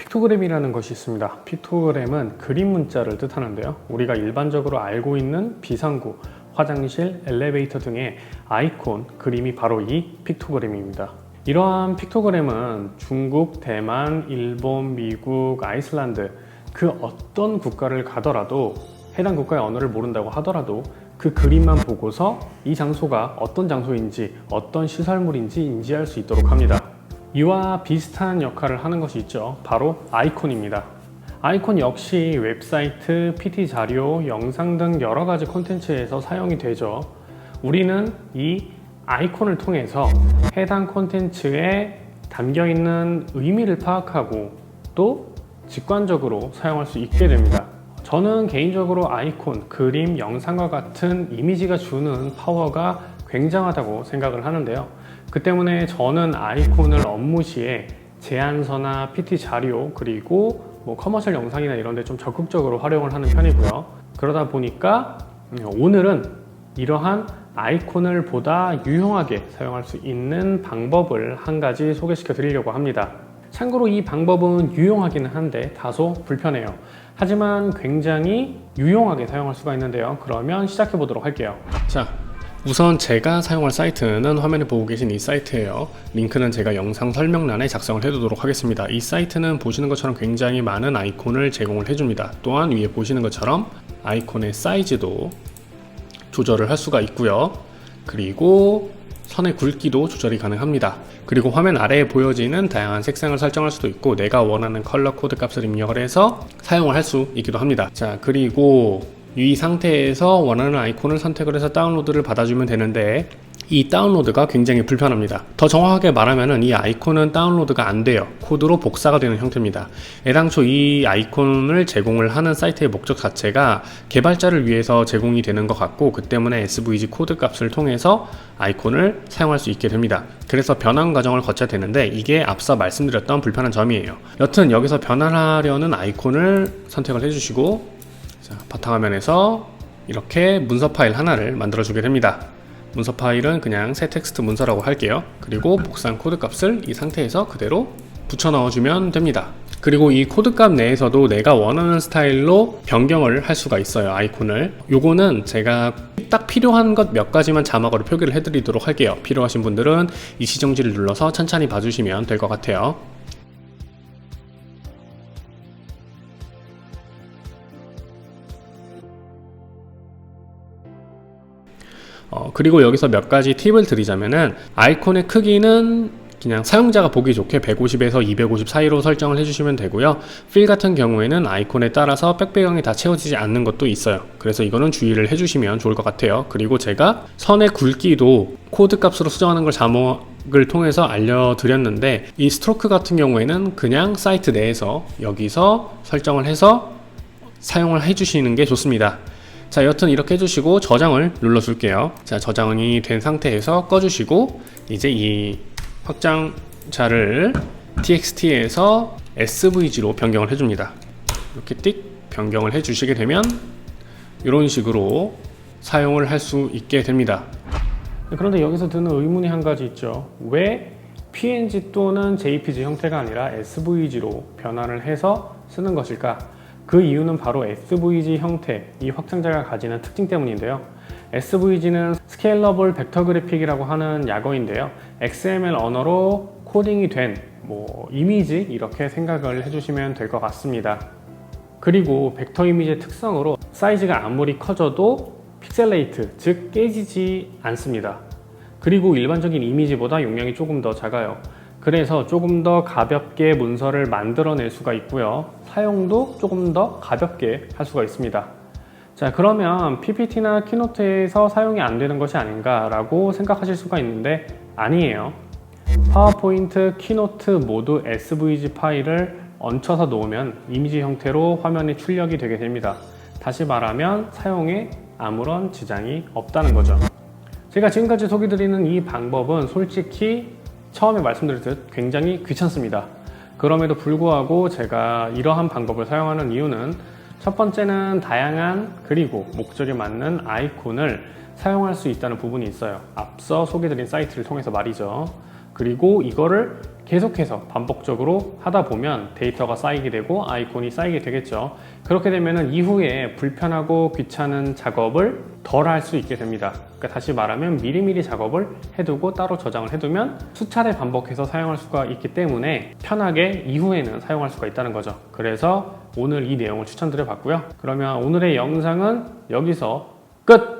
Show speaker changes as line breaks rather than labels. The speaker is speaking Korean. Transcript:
픽토그램이라는 것이 있습니다. 픽토그램은 그림 문자를 뜻하는데요. 우리가 일반적으로 알고 있는 비상구, 화장실, 엘리베이터 등의 아이콘, 그림이 바로 이 픽토그램입니다. 이러한 픽토그램은 중국, 대만, 일본, 미국, 아이슬란드 그 어떤 국가를 가더라도 해당 국가의 언어를 모른다고 하더라도 그 그림만 보고서 이 장소가 어떤 장소인지 어떤 시설물인지 인지할 수 있도록 합니다. 이와 비슷한 역할을 하는 것이 있죠. 바로 아이콘입니다. 아이콘 역시 웹사이트, PT 자료, 영상 등 여러 가지 콘텐츠에서 사용이 되죠. 우리는 이 아이콘을 통해서 해당 콘텐츠에 담겨있는 의미를 파악하고 또 직관적으로 사용할 수 있게 됩니다. 저는 개인적으로 아이콘, 그림, 영상과 같은 이미지가 주는 파워가 굉장하다고 생각을 하는데요. 그 때문에 저는 아이콘을 업무 시에 제안서나 PT 자료 그리고 커머셜 영상이나 이런 데 좀 적극적으로 활용을 하는 편이고요. 그러다 보니까 오늘은 이러한 아이콘을 보다 유용하게 사용할 수 있는 방법을 한 가지 소개시켜 드리려고 합니다. 참고로 이 방법은 유용하기는 한데 다소 불편해요. 하지만 굉장히 유용하게 사용할 수가 있는데요. 그러면 시작해 보도록 할게요. 자, 우선 제가 사용할 사이트는 화면에 보고 계신 이 사이트예요. 링크는 제가 영상 설명란에 작성을 해두도록 하겠습니다. 이 사이트는 보시는 것처럼 굉장히 많은 아이콘을 제공을 해줍니다. 또한 위에 보시는 것처럼 아이콘의 사이즈도 조절을 할 수가 있고요. 그리고 선의 굵기도 조절이 가능합니다. 그리고 화면 아래에 보여지는 다양한 색상을 설정할 수도 있고 내가 원하는 컬러 코드 값을 입력을 해서 사용을 할 수 있기도 합니다. 자, 그리고 이 상태에서 원하는 아이콘을 선택을 해서 다운로드를 받아주면 되는데 이 다운로드가 굉장히 불편합니다. 더 정확하게 말하면 이 아이콘은 다운로드가 안 돼요. 코드로 복사가 되는 형태입니다. 애당초 이 아이콘을 제공을 하는 사이트의 목적 자체가 개발자를 위해서 제공이 되는 것 같고 그 때문에 SVG 코드 값을 통해서 아이콘을 사용할 수 있게 됩니다. 그래서 변환 과정을 거쳐야 되는데 이게 앞서 말씀드렸던 불편한 점이에요. 여튼 여기서 변환하려는 아이콘을 선택을 해주시고 자, 바탕화면에서 이렇게 문서 파일 하나를 만들어 주게 됩니다. 문서 파일은 그냥 새 텍스트 문서라고 할게요. 그리고 복사한 코드 값을 이 상태에서 그대로 붙여 넣어주면 됩니다. 그리고 이 코드 값 내에서도 내가 원하는 스타일로 변경을 할 수가 있어요. 아이콘을. 요거는 제가 딱 필요한 것 몇 가지만 자막으로 표기를 해드리도록 할게요. 필요하신 분들은 이 시정지를 눌러서 천천히 봐주시면 될 것 같아요. 그리고 여기서 몇 가지 팁을 드리자면은 아이콘의 크기는 그냥 사용자가 보기 좋게 150에서 250 사이로 설정을 해주시면 되고요. 필 같은 경우에는 아이콘에 따라서 백배경이 다 채워지지 않는 것도 있어요. 그래서 이거는 주의를 해주시면 좋을 것 같아요. 그리고 제가 선의 굵기도 코드 값으로 수정하는 걸 자막을 통해서 알려드렸는데 이 스트로크 같은 경우에는 그냥 사이트 내에서 여기서 설정을 해서 사용을 해주시는 게 좋습니다. 자, 여튼 이렇게 해주시고 저장을 눌러줄게요. 자, 저장이 된 상태에서 꺼주시고 이제 이 확장자를 txt에서 svg로 변경을 해줍니다. 이렇게 띡 변경을 해주시게 되면 이런 식으로 사용을 할 수 있게 됩니다. 그런데 여기서 드는 의문이 한 가지 있죠. 왜 png 또는 jpg 형태가 아니라 svg로 변환을 해서 쓰는 것일까? 그 이유는 바로 SVG 형태, 이 확장자가 가지는 특징 때문인데요. SVG는 스케일러블 벡터 그래픽이라고 하는 약어인데요. XML 언어로 코딩이 된 이미지 이렇게 생각을 해주시면 될 것 같습니다. 그리고 벡터 이미지의 특성으로 사이즈가 아무리 커져도 픽셀레이트, 즉 깨지지 않습니다. 그리고 일반적인 이미지보다 용량이 조금 더 작아요. 그래서 조금 더 가볍게 문서를 만들어낼 수가 있고요. 사용도 조금 더 가볍게 할 수가 있습니다. 자, 그러면 PPT나 키노트에서 사용이 안 되는 것이 아닌가 라고 생각하실 수가 있는데 아니에요. 파워포인트, 키노트 모두 SVG 파일을 얹혀서 놓으면 이미지 형태로 화면에 출력이 되게 됩니다. 다시 말하면 사용에 아무런 지장이 없다는 거죠. 제가 지금까지 소개드리는 이 방법은 솔직히 처음에 말씀드렸듯 굉장히 귀찮습니다. 그럼에도 불구하고 제가 이러한 방법을 사용하는 이유는 첫 번째는 다양한 그리고 목적에 맞는 아이콘을 사용할 수 있다는 부분이 있어요. 앞서 소개드린 사이트를 통해서 말이죠. 그리고 이거를 계속해서 반복적으로 하다 보면 데이터가 쌓이게 되고 아이콘이 쌓이게 되겠죠. 그렇게 되면 이후에 불편하고 귀찮은 작업을 덜 할 수 있게 됩니다. 그러니까 다시 말하면 미리미리 작업을 해두고 따로 저장을 해두면 수차례 반복해서 사용할 수가 있기 때문에 편하게 이후에는 사용할 수가 있다는 거죠. 그래서 오늘 이 내용을 추천드려 봤고요. 그러면 오늘의 영상은 여기서 끝!